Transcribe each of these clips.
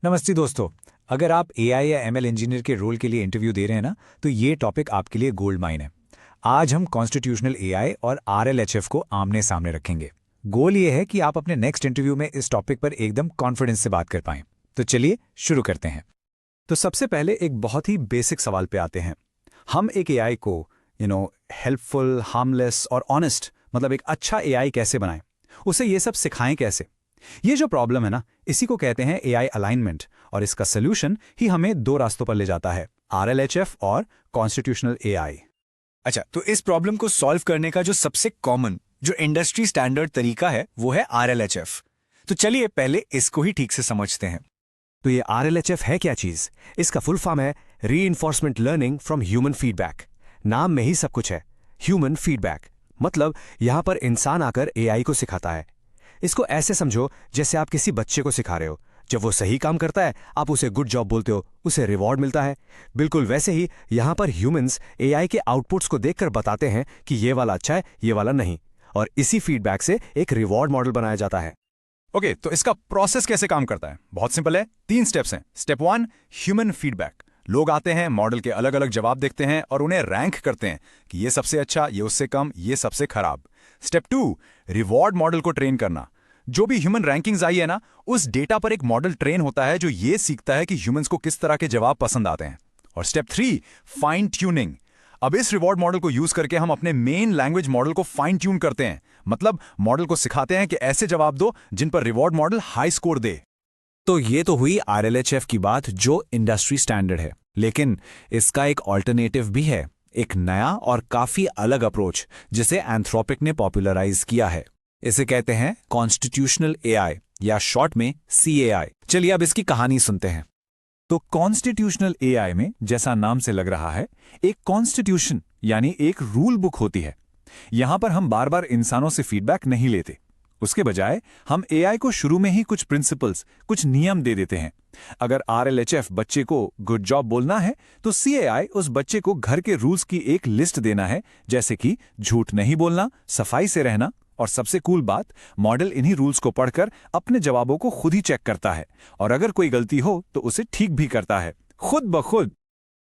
नमस्ते दोस्तों। अगर आप एआई या एमएल इंजीनियर के रोल के लिए इंटरव्यू दे रहे हैं ना, तो ये टॉपिक आपके लिए गोल्ड माइन है। आज हम कॉन्स्टिट्यूशनल एआई और आरएलएचएफ को आमने सामने रखेंगे। गोल ये है कि आप अपने नेक्स्ट इंटरव्यू में इस टॉपिक पर एकदम कॉन्फिडेंस से बात कर पाएं। तो चलिए शुरू करते हैं। तो सबसे पहले एक बहुत ही बेसिक सवाल पे आते हैं। हम एक एआई को हेल्पफुल, हार्मलेस और ऑनेस्ट, मतलब एक अच्छा एआई कैसे बनाएं, उसे ये सब सिखाएं कैसे। ये जो प्रॉब्लम है ना, इसी को कहते हैं एआई अलाइनमेंट, और इसका सोल्यूशन ही हमें दो रास्तों पर ले जाता है, आरएलएचएफ और कॉन्स्टिट्यूशनल एआई। अच्छा, तो इस प्रॉब्लम को सॉल्व करने का जो सबसे कॉमन, जो इंडस्ट्री स्टैंडर्ड तरीका है वो है आरएलएचएफ। तो चलिए पहले इसको ही ठीक से समझते हैं। तो ये आरएलएचएफ है क्या चीज? इसका फुल फॉर्म है reinforcement learning from human feedback. नाम में ही सब कुछ है, ह्यूमन फीडबैक, मतलब यहां पर इंसान आकर एआई को सिखाता है। इसको ऐसे समझो जैसे आप किसी बच्चे को सिखा रहे हो। जब वो सही काम करता है, आप उसे गुड जॉब बोलते हो, उसे रिवॉर्ड मिलता है। बिल्कुल वैसे ही यहां पर ह्यूमंस एआई के आउटपुट्स को देखकर बताते हैं कि ये वाला अच्छा है, ये वाला नहीं, और इसी फीडबैक से एक रिवॉर्ड मॉडल बनाया जाता है। ओके, तो इसका प्रोसेस कैसे काम करता है? बहुत सिंपल है, 3 स्टेप्स हैं। Step 1, human feedback. लोग आते हैं, मॉडल के अलग अलग जवाब देखते हैं और उन्हें रैंक करते हैं कि ये सबसे अच्छा, ये उससे कम, ये सबसे खराब। स्टेप 2, रिवॉर्ड मॉडल को ट्रेन करना। जो भी ह्यूमन रैंकिंग्स आई है ना, उस डेटा पर एक मॉडल ट्रेन होता है जो ये सीखता है कि ह्यूमंस को किस तरह के जवाब पसंद आते हैं। और स्टेप 3, फाइन ट्यूनिंग। अब इस रिवॉर्ड मॉडल को यूज करके हम अपने मेन लैंग्वेज मॉडल को फाइन ट्यून करते हैं, मतलब मॉडल को सिखाते हैं कि ऐसे जवाब दो जिन पर रिवॉर्ड मॉडल हाई स्कोर दे। तो ये तो हुई आरएलएचएफ की बात, जो इंडस्ट्री स्टैंडर्ड है। लेकिन इसका एक ऑल्टरनेटिव भी है, एक नया और काफी अलग अप्रोच, जिसे एंथ्रोपिक ने पॉपुलराइज किया है। इसे कहते हैं कॉन्स्टिट्यूशनल एआई, या शॉर्ट में सीएआई। चलिए अब इसकी कहानी सुनते हैं। तो कॉन्स्टिट्यूशनल एआई में, जैसा नाम से लग रहा है, एक कॉन्स्टिट्यूशन यानी एक रूल बुक होती है। यहां पर हम बार बार इंसानों से फीडबैक नहीं लेते। उसके बजाय हम एआई को शुरू में ही कुछ प्रिंसिपल्स, कुछ नियम दे देते हैं। अगर आरएलएचएफ बच्चे को गुड जॉब बोलना है, तो सीएआई उस बच्चे को घर के रूल्स की एक लिस्ट देना है, जैसे कि झूठ नहीं बोलना, सफाई से रहना, और सबसे कूल बात, मॉडल इन्हीं रूल्स को पढ़कर अपने जवाबों को खुद ही चेक करता है, और अगर कोई गलती हो तो उसे ठीक भी करता है, खुद ब खुद।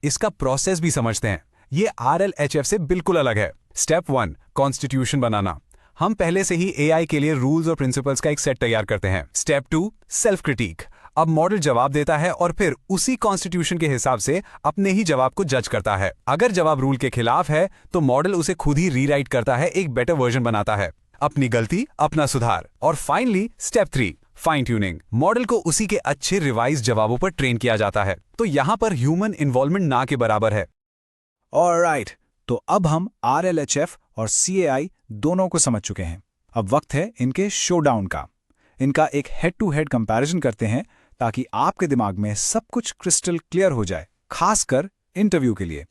इसका प्रोसेस भी समझते हैं। ये आरएलएचएफ से बिल्कुल अलग है। स्टेप 1, कॉन्स्टिट्यूशन बनाना। हम पहले से ही एआई के लिए रूल्स और प्रिंसिपल्स का एक सेट तैयार करते हैं। Step 2, self critic. अब मॉडल जवाब देता है और फिर उसी कॉन्स्टिट्यूशन के हिसाब से अपने ही जवाब को जज करता है। अगर जवाब रूल के खिलाफ है तो मॉडल उसे खुद ही रीराइट करता है, एक बेटर वर्जन बनाता है। अपनी गलती, अपना सुधार। और finally step 3, fine tuning. Model को उसी के अच्छे रिवाइज जवाबों पर ट्रेन किया जाता है। तो यहां पर ह्यूमन इन्वॉल्वमेंट ना के बराबर है। ऑलराइट, तो अब हम आरएलएचएफ और सीएआई दोनों को समझ चुके हैं। अब वक्त है इनके शोडाउन का। इनका एक हेड टू हेड कंपैरिजन करते हैं, ताकि आपके दिमाग में सब कुछ क्रिस्टल क्लियर हो जाए, खासकर इंटरव्यू के लिए।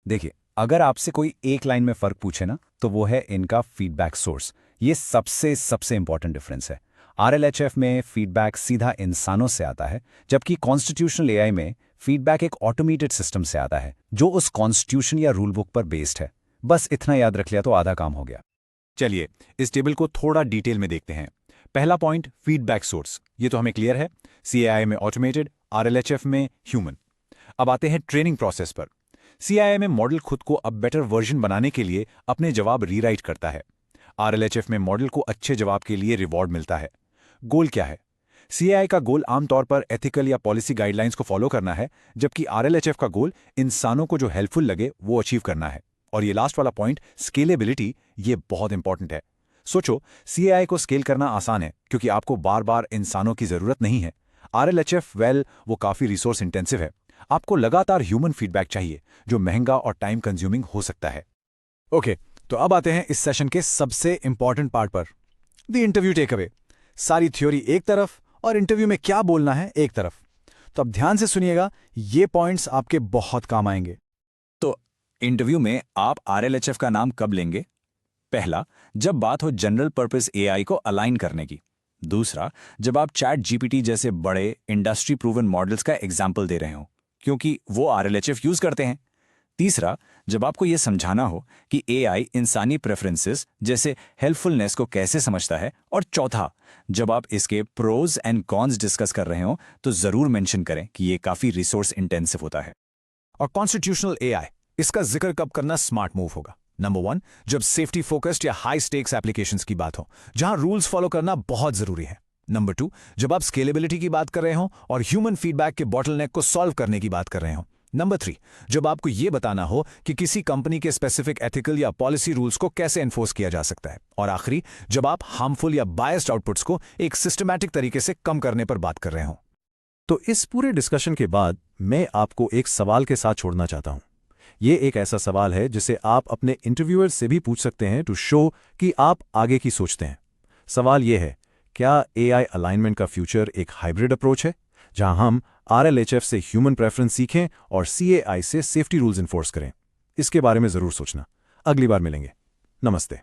देखिए, अगर आपसे कोई एक लाइन में फर्क पूछे ना, तो वो है इनका फीडबैक सोर्स। ये सबसे इंपॉर्टेंट डिफरेंस है। आरएलएचएफ में फीडबैक सीधा इंसानों से आता है, जबकि कॉन्स्टिट्यूशनल एआई में फीडबैक एक ऑटोमेटेड सिस्टम से आता है, जो उस कॉन्स्टिट्यूशन या रूल बुक पर बेस्ड है। बस इतना याद रख लिया तो आधा काम हो गया। चलिए इस टेबल को थोड़ा डिटेल में देखते हैं। पहला पॉइंट, फीडबैक सोर्स, ये तो हमें क्लियर है। सीएआई में ऑटोमेटेड, आरएलएचएफ में ह्यूमन। अब आते हैं ट्रेनिंग प्रोसेस पर। सीएआई में मॉडल खुद को अब बेटर वर्जन बनाने के लिए अपने जवाब रीराइट करता है। आरएलएचएफ में मॉडल को अच्छे जवाब के लिए रिवॉर्ड मिलता है। गोल क्या है? सीएआई का गोल आमतौर पर एथिकल या पॉलिसी गाइडलाइंस को फॉलो करना है, जबकि आरएलएचएफ का गोल इंसानों को जो हेल्पफुल लगे वो अचीव करना है। और ये लास्ट वाला पॉइंट, स्केलेबिलिटी, ये बहुत इंपॉर्टेंट है। सोचो, सीएआई को स्केल करना आसान है क्योंकि आपको बार बार इंसानों की जरूरत नहीं है। आरएलएचएफ, वो काफी रिसोर्स इंटेंसिव है। आपको लगातार ह्यूमन फीडबैक चाहिए, जो महंगा और टाइम कंज्यूमिंग हो सकता है। ओके, तो अब आते हैं इस सेशन के सबसे इंपॉर्टेंट पार्ट पर, द इंटरव्यू टेक अवे। सारी थ्योरी एक तरफ और इंटरव्यू में क्या बोलना है एक तरफ। तो अब ध्यान से सुनिएगा, ये पॉइंट्स आपके बहुत काम आएंगे। तो इंटरव्यू में आप आरएलएचएफ का नाम कब लेंगे? पहला, जब बात हो जनरल पर्पस एआई को अलाइन करने की। दूसरा, जब आप चैट जीपीटी जैसे बड़े इंडस्ट्री प्रूवन मॉडल्स का एग्जाम्पल दे रहे हो, क्योंकि वो आरएलएचएफ यूज करते हैं। तीसरा, जब आपको यह समझाना हो कि एआई इंसानी प्रेफरेंसेस जैसे हेल्पफुलनेस को कैसे समझता है। और चौथा, जब आप इसके प्रोज एंड कॉन्स डिस्कस कर रहे हो तो जरूर मेंशन करें कि ये काफी रिसोर्स इंटेंसिव होता है। और कॉन्स्टिट्यूशनल एआई, इसका जिक्र कब करना स्मार्ट मूव होगा? नंबर 1, जब सेफ्टी फोकस्ड या हाई स्टेक्स एप्लीकेशंस की बात हो जहां रूल्स फॉलो करना बहुत जरूरी है। नंबर 2, जब आप स्केलेबिलिटी की बात कर रहे हो और ह्यूमन फीडबैक के बॉटलनेक को सॉल्व करने की बात कर रहे हो। नंबर 3, जब आपको यह बताना हो कि किसी कंपनी के स्पेसिफिक एथिकल या पॉलिसी रूल्स को कैसे एनफोर्स किया जा सकता है। और आखिरी, जब आप हार्मफुल या बायस्ड आउटपुट्स को एक सिस्टमैटिक तरीके से कम करने पर बात कर रहे हो। तो इस पूरे डिस्कशन के बाद मैं आपको एक सवाल के साथ छोड़ना चाहता हूं। ये एक ऐसा सवाल है जिसे आप अपने इंटरव्यूअर से भी पूछ सकते हैं टू शो कि आप आगे की सोचते हैं। सवाल ये है, क्या एआई अलाइनमेंट का फ्यूचर एक हाइब्रिड अप्रोच है जहां हम आरएलएचएफ से ह्यूमन प्रेफरेंस सीखें और सीएआई से सेफ्टी रूल्स इन्फोर्स करें? इसके बारे में जरूर सोचना। अगली बार मिलेंगे। नमस्ते।